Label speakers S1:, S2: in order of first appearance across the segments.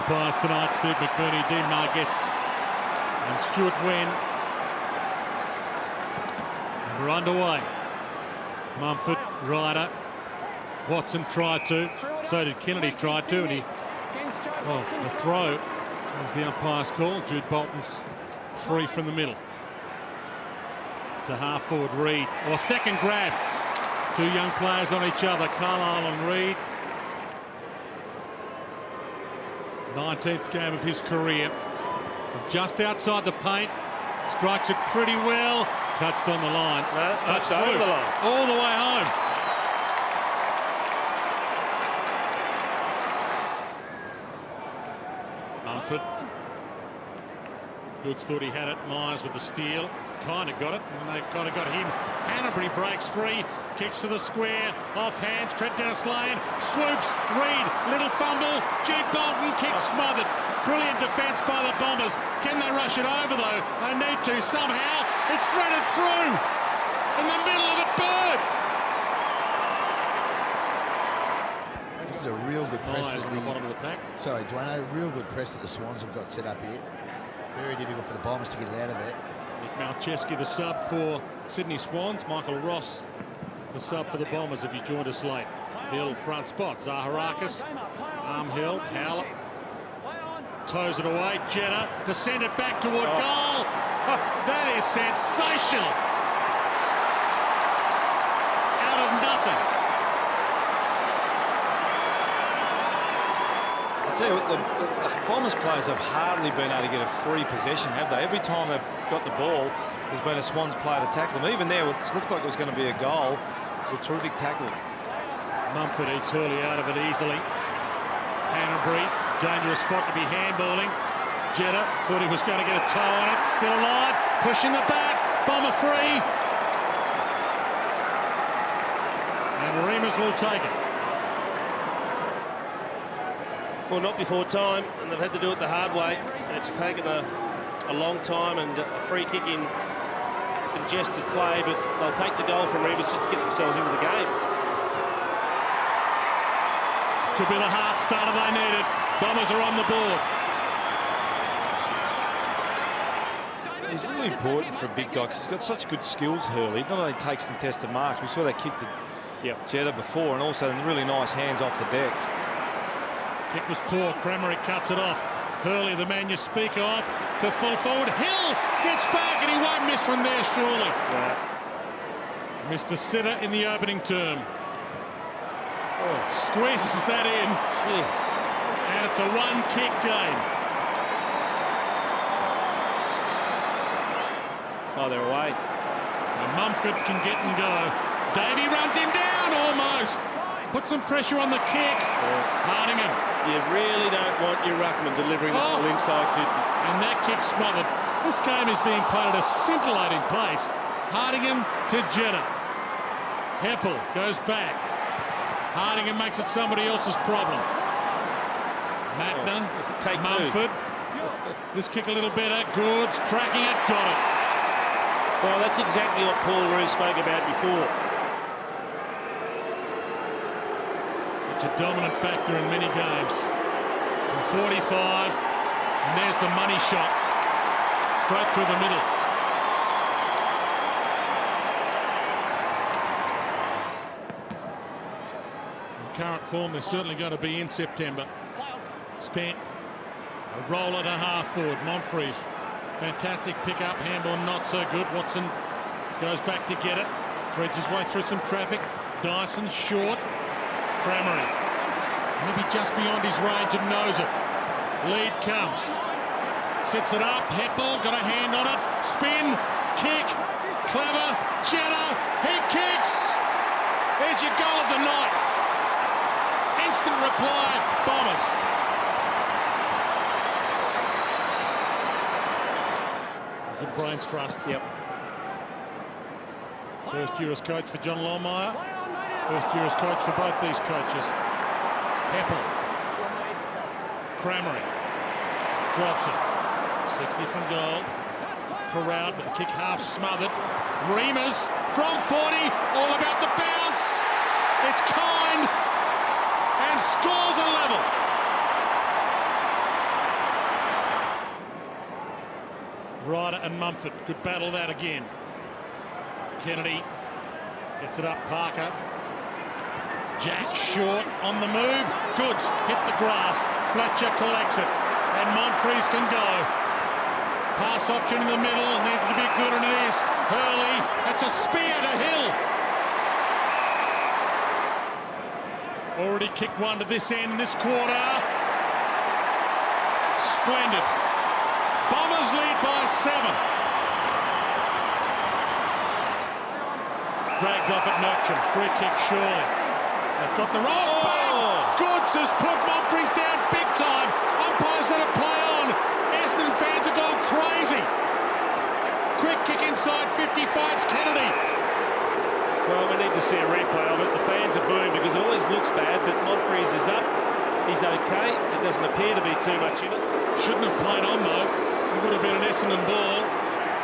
S1: umpires tonight, Steve McBurney, Dean Margetts and Stuart Wen. And we're underway. Mumford, Ryder, Watson tried to, so did Kennedy tried to, and the throw was the umpire's call. Jude Bolton's free from the middle. To half forward Reid, or second grab. Two young players on each other, Carlisle and Reid. 19th game of his career. Just outside the paint, strikes it pretty well. Touched on the line.
S2: No, touched over the line.
S1: All the way home. Mumford. Goods thought he had it. Myers with the steal. Kind of got it, and they've kind of got him. Hanbury breaks free, kicks to the square, off hands, Trent Dennis Lane, swoops, Reid, little fumble, Jude Bolton, kick smothered. Brilliant defence by the Bombers. Can they rush it over though? They need to somehow. It's threaded through in the middle of the bird.
S3: This is a real good press
S1: at the bottom of the pack.
S3: Sorry, Dwayne, a real good press that the Swans have got set up here. Very difficult for the Bombers to get it out of there.
S1: Nick Malcheski, the sub for Sydney Swans. Michael Ross, the sub for the Bombers, if you joined us late. Hill, front spot. Zaharakis, arm held. Howlett toes it away. Jetta to send it back toward goal. That is sensational. Out of nothing.
S2: I tell you what, the Bombers players have hardly been able to get a free possession, have they? Every time they've got the ball, there's been a Swans player to tackle them. Even there, it looked like it was going to be a goal. It was a terrific tackle.
S1: Mumford eats Hurley out of it easily. Hanbury, dangerous spot to be handballing. Jetta thought he was going to get a toe on it. Still alive, pushing the back. Bomber free. And Remus will take it.
S4: Well, not before time, and they've had to do it the hard way. It's taken a long time, and a free kick in congested play, but they'll take the goal from Remus just to get themselves into the game.
S1: Could be the hard starter they needed. Bombers are on the board.
S2: He's really important for a big guy because he's got such good skills, Hurley. Not only takes contested marks, we saw they kicked the Jetta before, and also really nice hands off the deck.
S1: Kick was poor. Cramery cuts it off. Hurley, the man you speak of, to full forward. Hill gets back, and he won't miss from there, surely. Mr. Sitter in the opening term. Squeezes that in. And it's a one-kick game.
S4: Oh, they're away.
S1: So Mumford can get and go. Davey runs him down almost. Put some pressure on the kick. Hardingham.
S4: You really don't want your ruckman delivering the ball inside 50.
S1: And that kick smothered. This game is being played at a scintillating pace. Hardingham to Jetta. Heppell goes back. Hardingham makes it somebody else's problem. Matner, Mumford. This kick a little better. Goods tracking it, got it.
S4: Well, that's exactly what Paul Roos spoke about before.
S1: Such a dominant factor in many games. From 45, and there's the money shot. Straight through the middle. In current form, they're certainly going to be in September. Stent, a roller to half forward. Monfries, fantastic pick-up, handball not so good. Watson goes back to get it. Threads his way through some traffic. Dyson short. Cramery, maybe just beyond his range and knows it. Lead comes. Sets it up. Heppell got a hand on it. Spin. Kick. Clever. Jetta. He kicks. There's your goal of the night. Instant reply. Bombers. Good brains trust.
S4: Yep.
S1: First year as coach for John Longmire. First year as coach for both these coaches. Heppell. Cramery. Drops it. 60 from goal. Corralled with the kick half smothered. Remus from 40. All about the bounce. It's kind. And scores a level. Ryder and Mumford could battle that again. Kennedy gets it up, Parker. Jack short on the move. Goods hit the grass. Fletcher collects it. And Monfries can go. Pass option in the middle. Needed to be good, and it is. Hurley. It's a spear to Hill. Already kicked one to this end in this quarter. Splendid. Bombers lead by 7. Dragged off at Melksham. Free kick surely. They've got the roll. Oh. Goods has put Monfries down big time. Umpires let it play on. Essendon fans are going crazy. Quick kick inside 50 fights Kennedy.
S4: Well, we need to see a replay of it. The fans are booing because it always looks bad, but Monfries is up. He's okay. It doesn't appear to be too much in it.
S1: Shouldn't have played on though. It would have been an Essendon ball.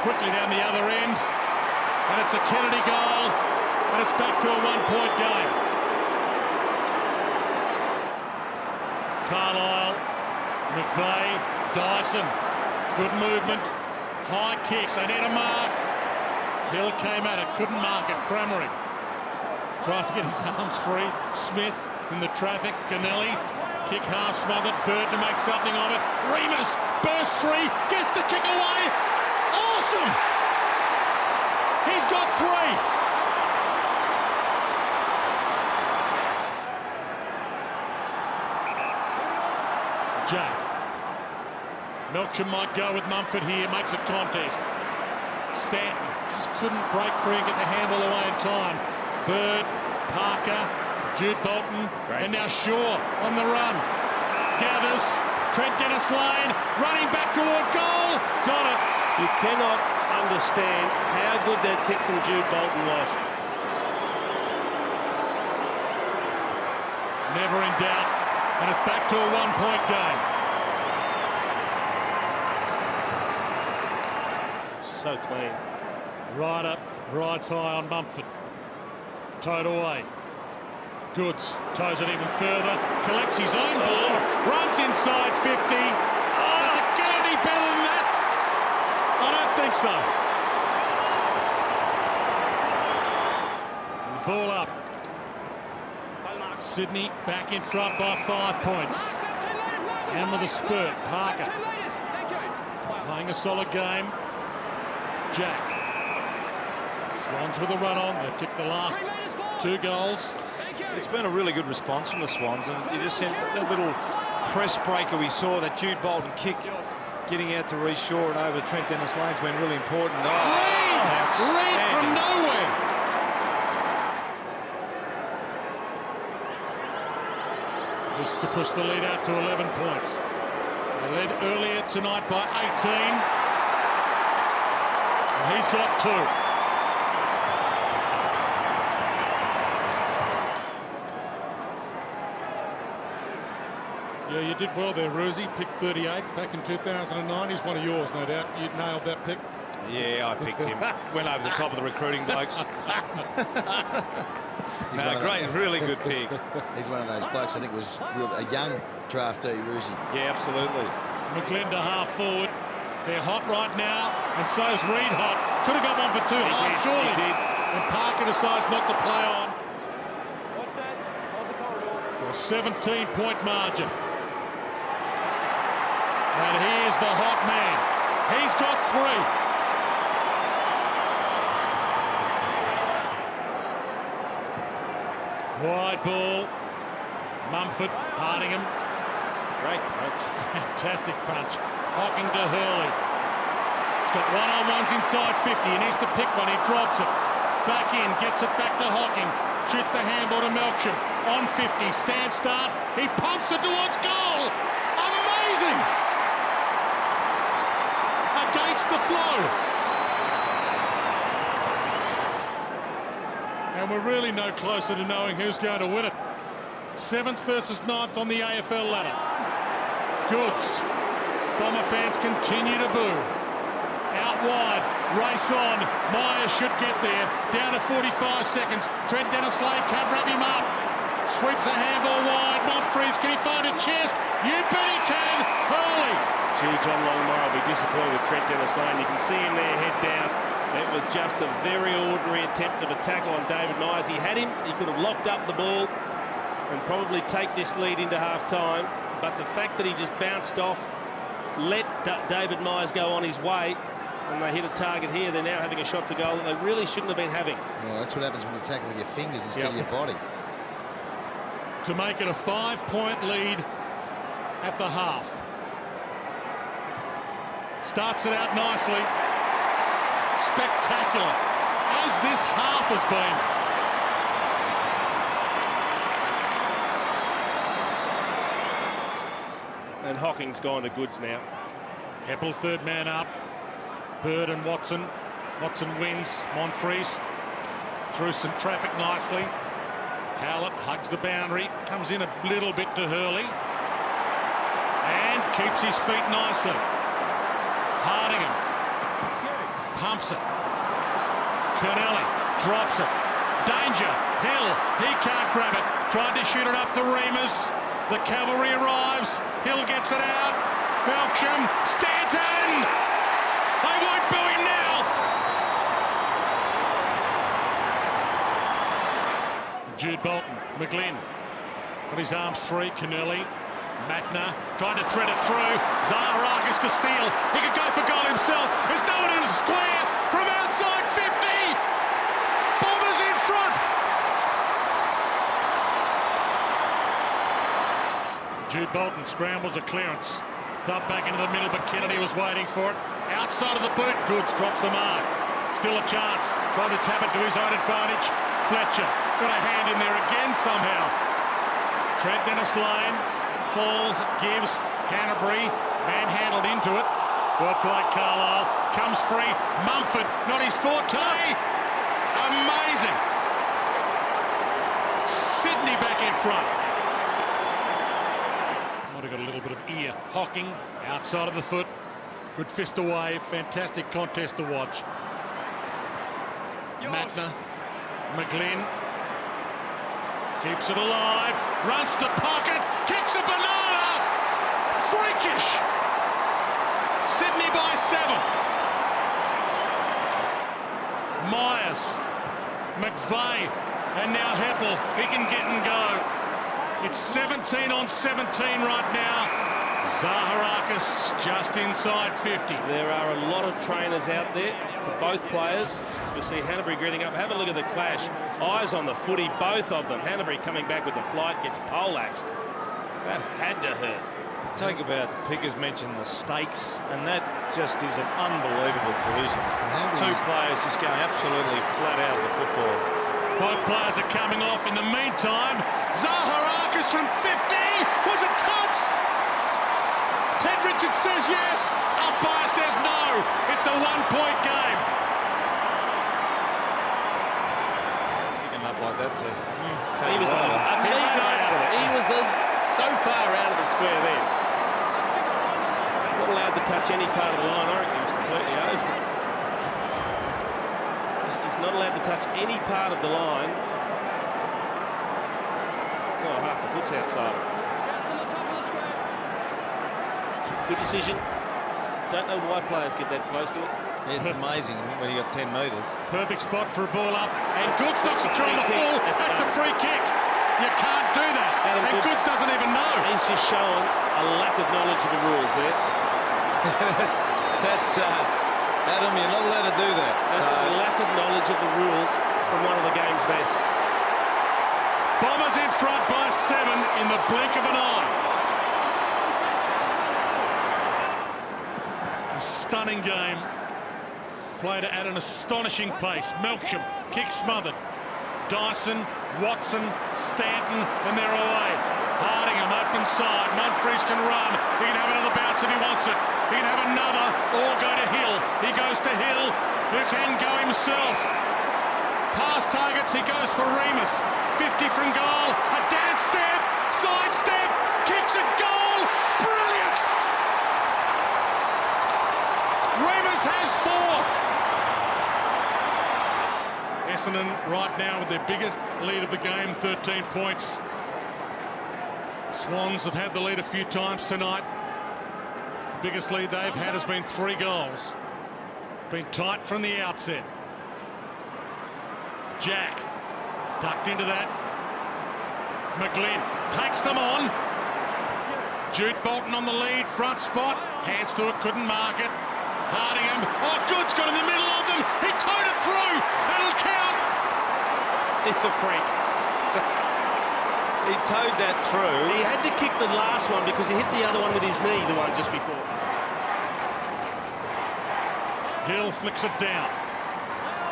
S1: Quickly down the other end. And it's a Kennedy goal. And it's back to a 1-point game. Carlisle, McVeigh, Dyson. Good movement. High kick. They need a mark. Hill came at it. Couldn't mark it. Cramerick tries to get his arms free. Smith in the traffic. Canelli. Kick half smothered. Bird to make something of it. Remus bursts free. Gets the kick away. Awesome! He's got 3. Jack. Melksham might go with Mumford here. Makes a contest. Stanton just couldn't break free and get the handball away in time. Bird, Parker, Jude Bolton, and now Shaw on the run. Gathers, Trent Dennis-Lane, running back toward goal. Got it.
S4: You cannot understand how good that kick from Jude Bolton was.
S1: Never in doubt. And it's back to a 1-point game.
S4: So clean.
S1: Ryder rides high on Mumford. Towed away. Goods toes it even further. Collects his own ball. Runs inside 50. Does it get any better than that? I don't think so. The ball up. Sydney back in front by 5 points. And with a spurt, Parker playing a solid game. Jack. Swans with a run on. They've kicked the last 2 goals.
S2: It's been a really good response from the Swans, and you just sense that little press breaker we saw, that Jude Bolton kick getting out to Reece Shaw and over Trent Dennis-Lane's been really important.
S1: Reed from nowhere. This to push the lead out to 11 points. They led earlier tonight by 18. And he's got 2. Yeah, you did well there, Rosie. Pick 38 back in 2009. He's one of yours, no doubt. You nailed that pick.
S2: Yeah, I picked him. Went over the top of the recruiting blokes. Great, really good pick.
S3: He's one of those blokes I think was a young draftee, Rosie.
S2: Yeah, absolutely.
S1: McGlynn to half forward. They're hot right now, and so's Reed hot. Could have got one for 2 halves, surely.
S2: He did.
S1: And Parker decides not to play on. For a 17-point margin. And here's the hot man. He's got 3. Wide ball. Mumford, Hardingham.
S4: Great punch.
S1: Fantastic punch. Hocking to Hurley. He's got one-on-ones inside 50. He needs to pick one. He drops it. Back in. Gets it back to Hocking. Shoots the handball to Melksham. On 50. Stand start. He pumps it towards goal. Amazing! Against the flow. And we're really no closer to knowing who's going to win it. 7th versus 9th on the AFL ladder. Goods. Bomber fans continue to boo. Out wide. Race on. Myers should get there. Down to 45 seconds. Trent Dennis-Lane can't wrap him up. Sweeps a handball wide. Monfries, can he find a chest? You bet he can. Hurley
S4: Gee, John Longmire will be disappointed with Trent Dennis-Lane. You can see him there, head down. It was just a very ordinary attempt of a tackle on David Myers. He had him. He could have locked up the ball and probably take this lead into half-time. But the fact that he just bounced off, let David Myers go on his way, and they hit a target here. They're now having a shot for goal that they really shouldn't have been having.
S3: Well, that's what happens when you tackle with your fingers instead of your body.
S1: To make it a 5-point lead at the half. Starts it out nicely. Spectacular, as this half has been.
S4: And Hocking's gone to goods now.
S1: Heppell third man up. Bird and Watson. Watson wins. Monfries through some traffic nicely. Howlett hugs the boundary. Comes in a little bit to Hurley. And keeps his feet nicely. Hardingham pumps it. Kernelli drops it. Danger. Hill. He can't grab it. Tried to shoot it up to Remus. The cavalry arrives. Hill gets it out. Melksham. Stanton. They won't boo him now. Jude Bolton. McGlynn. Got his arms free. Kernelli. Matner tried to thread it through. Zaharakis to steal. He could go for goal himself. There's no one in the square from outside 50. Bombers in front. Jude Bolton scrambles a clearance. Thump back into the middle, but Kennedy was waiting for it. Outside of the boot, Goods drops the mark. Still a chance. Tried to tap it to his own advantage. Fletcher got a hand in there again somehow. Trent Dennis-Lane falls, gives Hanbury, manhandled into it. Well played, Carlisle. Comes free. Mumford, not his forte. Amazing. Sydney back in front. Might have got a little bit of ear. Hocking, outside of the foot. Good fist away. Fantastic contest to watch. Matner. McGlynn. Keeps it alive. Runs to pocket. Kicks a banana. Freakish. Sydney by 7. Myers. McVeigh. And now Heppell. He can get and go. It's 17 on 17 right now. Zaharakis just inside 50.
S4: There are a lot of trainers out there for both players. As we see Hanbury gritting up. Have a look at the clash. Eyes on the footy, both of them. Hanbury coming back with the flight, gets poleaxed. That had to hurt.
S2: Take about Pickers mentioned the stakes, and that just is an unbelievable collision. Two players just going absolutely flat out of the football.
S1: Both players are coming off. In the meantime, Zaharakis from 50 was a touch. Ted Richards says yes. Umpire says no. It's a 1-point game.
S2: Picking up like that too.
S4: He was a metre out of it. He was so far out of the square there. Not allowed to touch any part of the line. I reckon he was completely over it. He's not allowed to touch any part of the line. Oh, half the foot's outside. Good decision. Don't know why players get that close to it.
S2: It's amazing when you got 10 metres.
S1: Perfect spot for a ball up. And Goods knocks it through on the full. That's a free kick. You can't do that. And Goods doesn't even know.
S4: He's just showing a lack of knowledge of the rules there.
S2: That's, Adam, you're not allowed to do that.
S4: That's a lack of knowledge of the rules from one of the game's best.
S1: Bombers in front by 7 in the blink of an eye. A stunning game. Played at an astonishing pace. Melksham, kick smothered. Dyson, Watson, Stanton, and they're away. Hardingham, open side. Monfries can run. He can have another bounce if he wants it. He can have another or go to Hill. He goes to Hill, who can go himself. Past targets, he goes for Remus. 50 from goal. A dance step, side step, kicks a goal. Brilliant! Remus has 4. Essendon right now with their biggest lead of the game, 13 points. Swans have had the lead a few times tonight. biggest lead they've had has been 3 goals. Been tight from the outset. Jack tucked into that. McGlynn takes them on. Jude Bolton on the lead, front spot. Hands to it, couldn't mark it. Hardingham. Oh, Good's got in the middle of them. He towed it through. That'll count.
S4: It's a freak.
S2: He towed that through.
S4: He had to kick the last one because he hit the other one with his knee, the one just before.
S1: Hill flicks it down.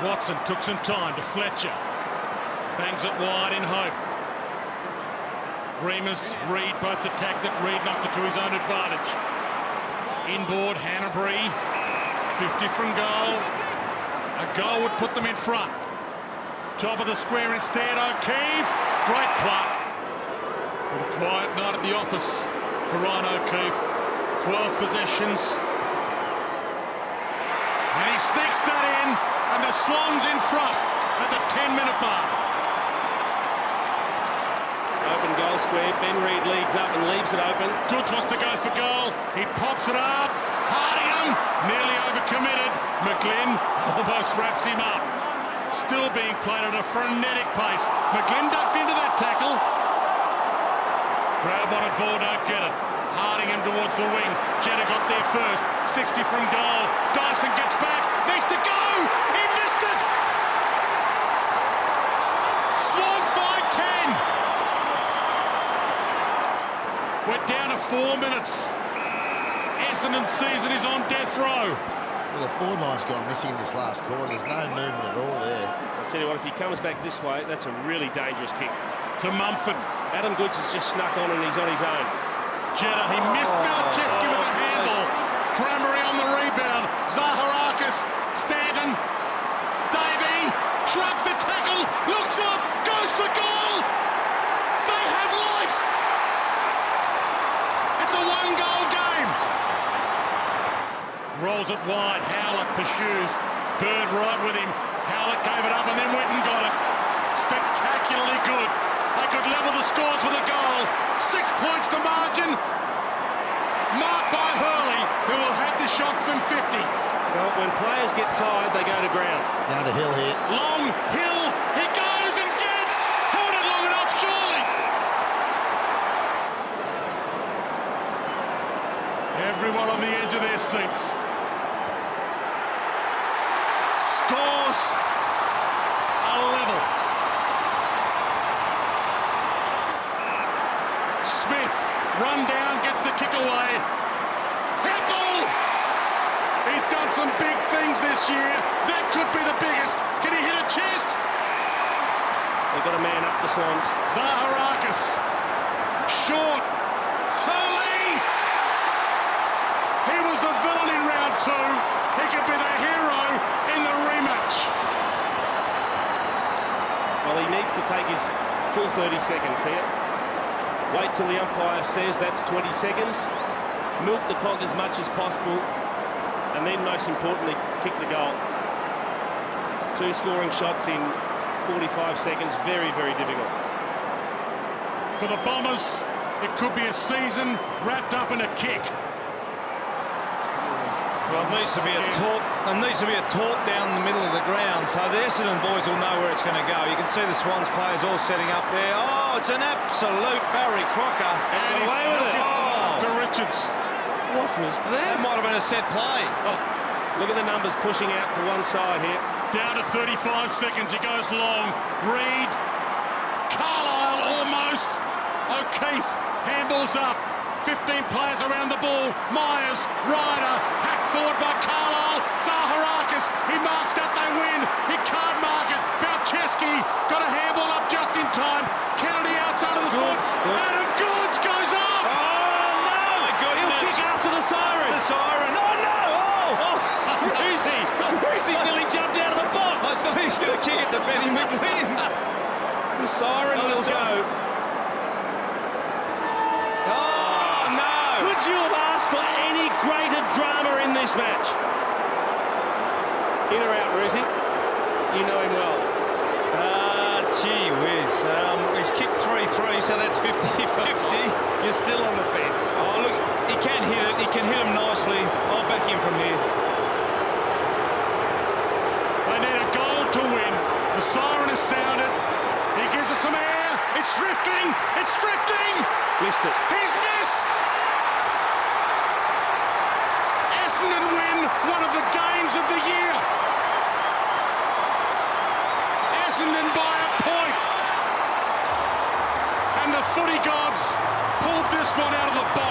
S1: Watson took some time to Fletcher. Bangs it wide in hope. Remus, Reed both attacked it. Reed knocked it to his own advantage. Inboard, Hanbury. 50 from goal. A goal would put them in front. Top of the square instead, O'Keefe. Great pluck. What a quiet night at the office for Ryan O'Keefe. 12 possessions. And he sneaks that in, and the Swans in front at the 10-minute mark.
S4: Open goal square. Ben Reid leads up and leaves it open.
S1: Goods wants to go for goal. He pops it up. Hardingham nearly overcommitted. McGlynn almost wraps him up. Still being played at a frenetic pace. McGlynn ducked into that tackle. Crowd wanted ball, don't get it. Hardingham towards the wing. Jetta got there first. 60 from goal. Dyson gets back. Needs to go. He missed it. Swans by 10. We're down to 4 minutes. Essendon's season is on death row.
S3: Well, the forward line's gone missing in this last quarter. There's no movement at all there.
S4: I'll tell you what, if he comes back this way, that's a really dangerous kick.
S1: To Mumford.
S4: Adam Goods has just snuck on and he's on his own.
S1: Jetta, he missed Malcheski with a handball. Cramery on the rebound. Zaharakis, Stanton, Davey, shrugs the tackle, looks up, goes for goal. They have life. It's a 1-goal game. Rolls it wide. Howlett pursues. Bird right with him. Howlett gave it up and then went and got it. Spectacularly good. They could level the scores with a goal. 6 points to margin. Marked by Hurley, who will have the shot from 50.
S4: Well, when players get tired, they go to ground.
S3: Down to Hill here.
S1: Long, Hill, he goes and gets. Held it long enough, surely. Everyone on the edge of their seats. Scores a level. Smith, run down, gets the kick away. Heppell! He's done some big things this year. That could be the biggest. Can he hit a chest?
S4: They've got a man up, the Swans.
S1: Zaharakis. Short. Hurley! He was the villain in round 2. He could be the hero in the rematch.
S4: Well, he needs to take his full 30 seconds here. Wait till the umpire says that's 20 seconds. Milk the clock as much as possible. And then, most importantly, kick the goal. 2 scoring shots in 45 seconds. Very, very difficult.
S1: For the Bombers, it could be a season wrapped up in a kick.
S2: Well, it needs to be a talk. There needs to be a talk down the middle of the ground, so the Essendon boys will know where it's going to go. You can see the Swans players all setting up there. Oh, it's an absolute Barry Crocker.
S1: And he's
S4: away with it.
S1: to Richards.
S4: What was that?
S2: That might have been a set play.
S4: Oh, look at the numbers pushing out to one side here.
S1: Down to 35 seconds. He goes long. Reed. Carlisle almost. O'Keefe. Handballs up. 15 players around the ball. Myers. Ryder. Hacked forward by Carlisle. Zaharakis. He marks that. They win. He can't mark it. Malcheski got a handball up just in time. Kennedy outside of the foot. Adam Goods goes up.
S2: Oh, no! My goodness.
S4: He'll kick after the siren.
S2: The siren. Oh, no! Oh!
S4: Roosey nearly jumped out of the box.
S2: I thought he was going to kick it to Benny McGlynn.
S4: The siren will go.
S2: Oh, no!
S4: Could you have asked for any greater drama in this match? In or out, Roosey? You know him well.
S2: Gee whiz. He's kicked 3-3, so that's 50-50.
S4: You're still on the fence.
S2: Oh, look, he can hit it. He can hit him nicely.
S1: It's drifting. It's drifting.
S4: Missed it.
S1: He's missed. Essendon win one of the games of the year. Essendon by a point. And the footy gods pulled this one out of the box.